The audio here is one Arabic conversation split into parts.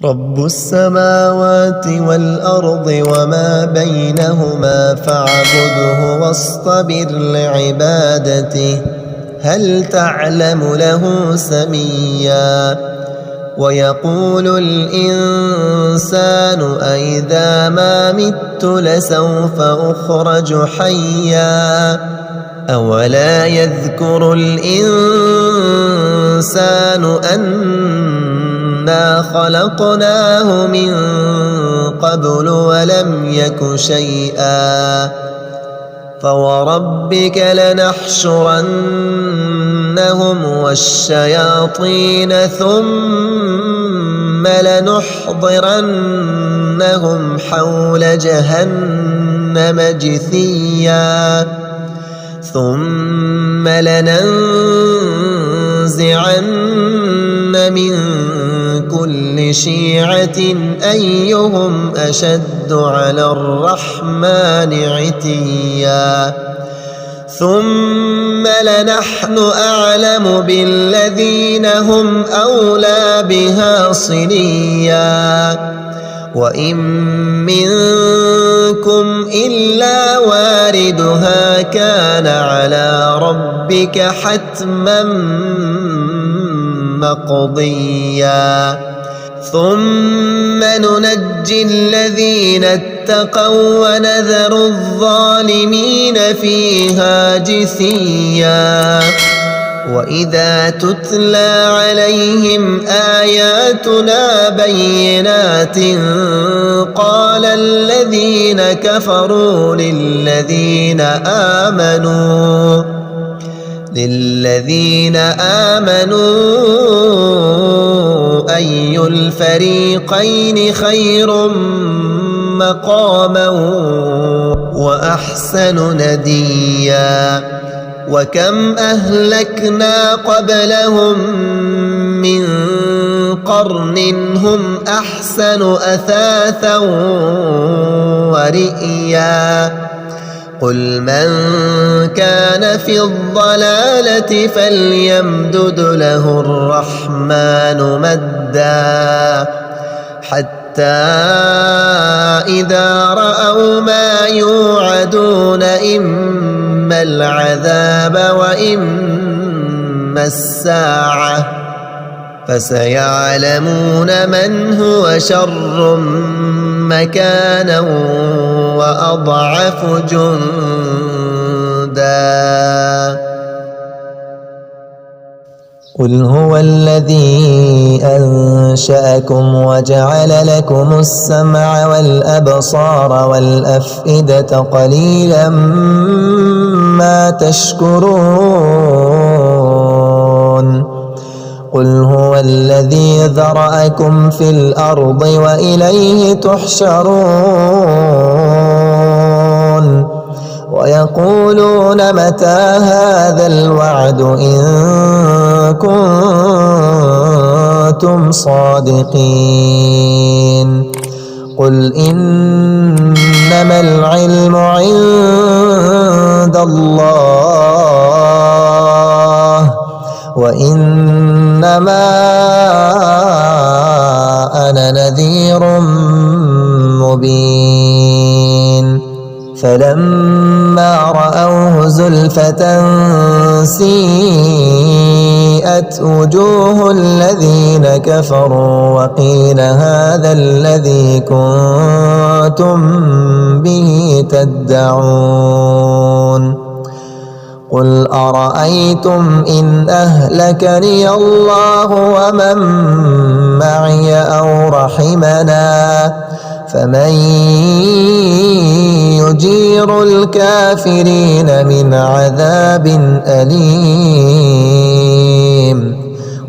رب السماوات والأرض وما بينهما فاعبده واصطبر لعبادته هل تعلم له سميا ويقول الإنسان أإذا ما مت لسوف أخرج حيا أولا يذكر الإنسان أنا خلقناه من قبل ولم يك شيئا فوربك لنحشرنهم والشياطين ثم لنحضرنهم حول جهنم جثيا ثم لننزعن من كل شيعة أيهم أشد على الرحمن عتيا ثم لنحن أعلم بالذين هم أولى بها صليا وإن منكم إلا واردها كان على ربك حتما مقضيا ثم ننجي الذين اتقوا ونذر الظالمين فيها جثيا وإذا تتلى عليهم آياتنا بينات قال الذين كفروا للذين آمنوا أي الفريقين خير مقاما وأحسن نديا وكم أهلكنا قبلهم من قرن هم أحسن أثاثا ورئيا قل من كان في الضلالة فليمدد له الرحمن مدا حتى إذا رأوا ما يوعدون إما العذاب وإما الساعة فسيعلمون من هو شر مكانا وأضعف جندا قل هو الذي أنشأكم وجعل لكم السمع والأبصار والأفئدة قليلا ما تشكرون قل هو الذي ذرأكم في الأرض وإليه تحشرون ويقولون متى هذا الوعد إن كنتم صادقين قل إنما العلم عند الله وإنما أنا نذير مبين فلما رأوه زلفة سيئت وجوه الذين كفروا وقيل هذا الذي كنتم به تدعون قل أرأيتم إن أهلكني الله ومن معي أو رحمنا فمن يجير الكافرين من عذاب أليم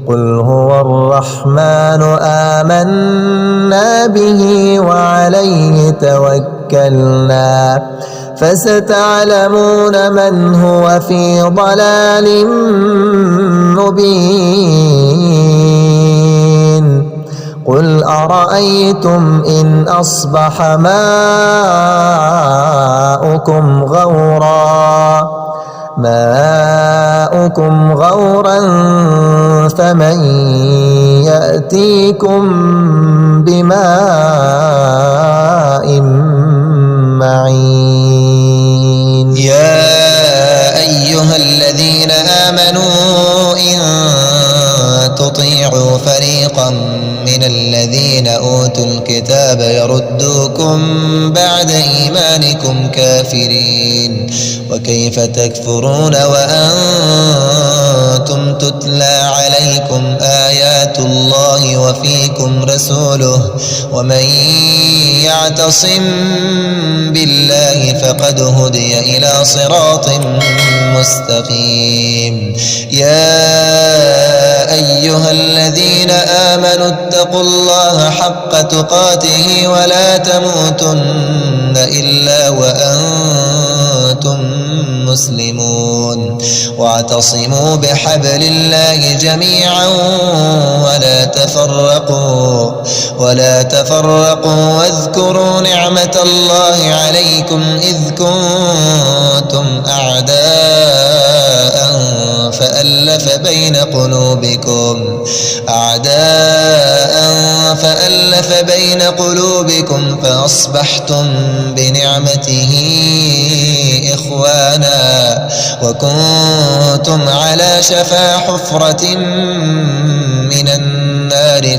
قل هو الرحمن آمنا به وعليه توكلنا فستعلمون من هو في ضلال مبين قل أرأيتم إن أصبح ماؤكم غورا فمن يأتيكم الذين أوتوا الكتاب يردوكم بعد إيمانكم كافرين وكيف تكفرون وأنتم تتلى عليكم آيات الله وفيكم رسوله ومن يعتصم بالله فقد هدي إلى صراط مستقيم. يا أيها الذين آمنوا اتقوا الله حق تقاته ولا تموتن إلا وأنتم مسلمون واعتصموا بحبل الله جميعا ولا تفرقوا واذكروا نعمة الله عليكم إذ كنتم أعداء فألف بين قلوبكم فأصبحتم بنعمته إخوانا وكنتم على شفا حفرة من النار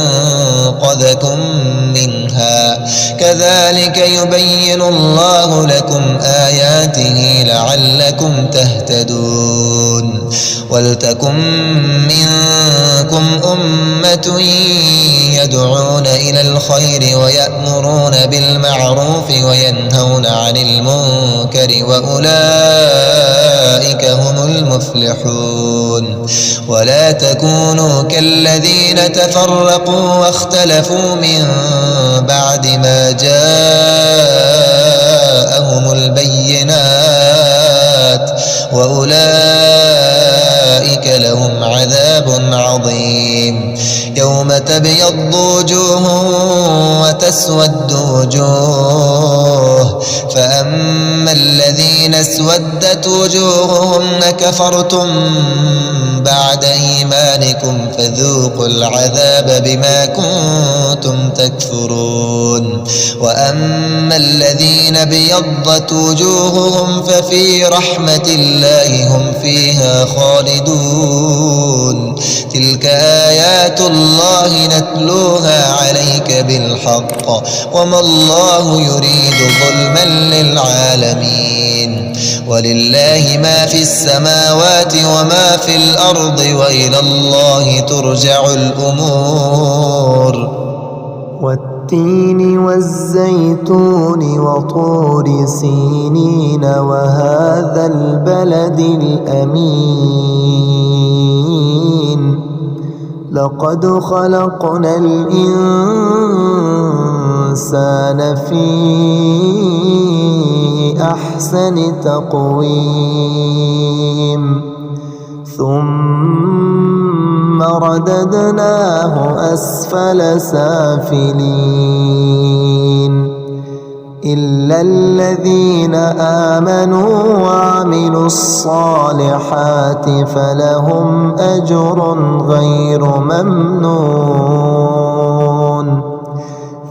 فأنقذكم منها كذلك يبين الله لكم آياته لعلكم تهتدون. ولتكن منكم أمة يدعون إلى الخير ويأمرون بالمعروف وينهون عن المنكر وأولئك هم المفلحون. ولا تكونوا كالذين تفرقوا واختلفوا من بعد ما جاءهم البينات وأولئك لهم عذاب عظيم. يوم تبيض وجوه وتسود وجوه فأما الذين اسودت وجوههم كفرتم بعد إيمانكم فذوقوا العذاب بما كنتم تكفرون. وأما الذين ابيضت وجوههم ففي رحمة الله هم فيها خالدون. تلك آيات الله نتلوها عليك بالحق وما الله يريد ظلما للعالمين. ولله ما في السماوات وما في الأرض وإلى الله ترجع الأمور. والتين والزيتون وطور سينين وهذا البلد الأمين لقد خلقنا الإنسان في أحسن تقويم ثم رددناه أسفل سافلين إلا الذين آمنوا وعملوا الصالحات فلهم أجر غير ممنون.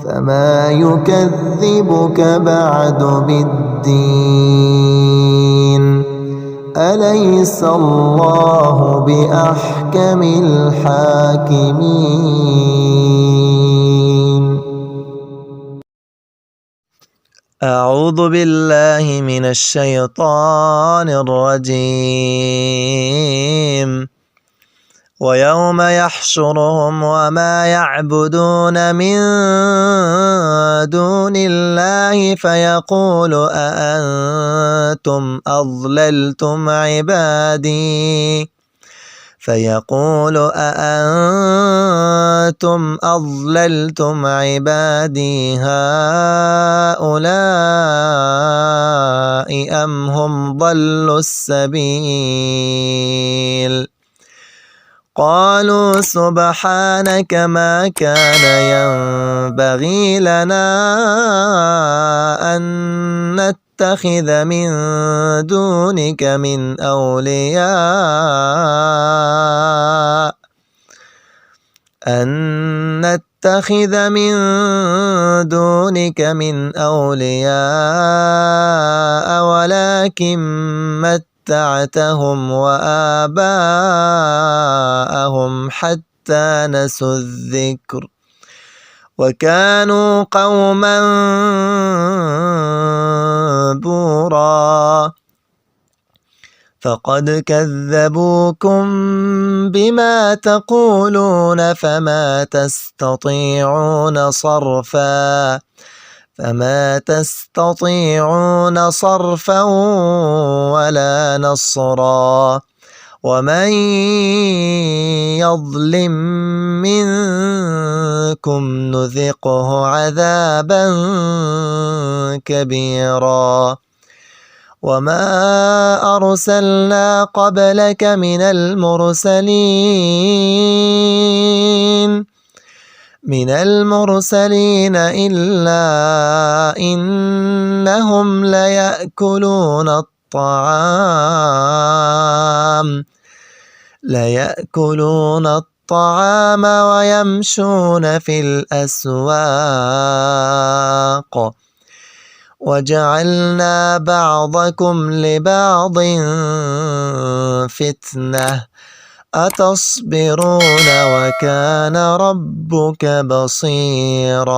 فما يكذبك بعد بالدين أليس الله بأحكم الحاكمين. أعوذ بالله من الشيطان الرجيم. ويوم يحشرهم وما يعبدون من دون الله فيقول أأنتم أضللتم عبادي هؤلاء أم هم ضلوا السبيل. قالوا سبحانك ما كان ينبغي لنا أن نتخذ من دونك من أولياء ولكن متعتهم وآباءهم حتى حتى نسوا الذكر وكانوا قوما بورا فقد كذبوكم بما تقولون فما تستطيعون صرفا ولا نصرا ومن يظلم منكم نذقه عذابا كبيرا وما أرسلنا قبلك من المرسلين إلا إنهم ليأكلون الطعام ويمشون في الأسواق وجعلنا بعضكم لبعض فتنة أتصبرون وكان ربك بصيرا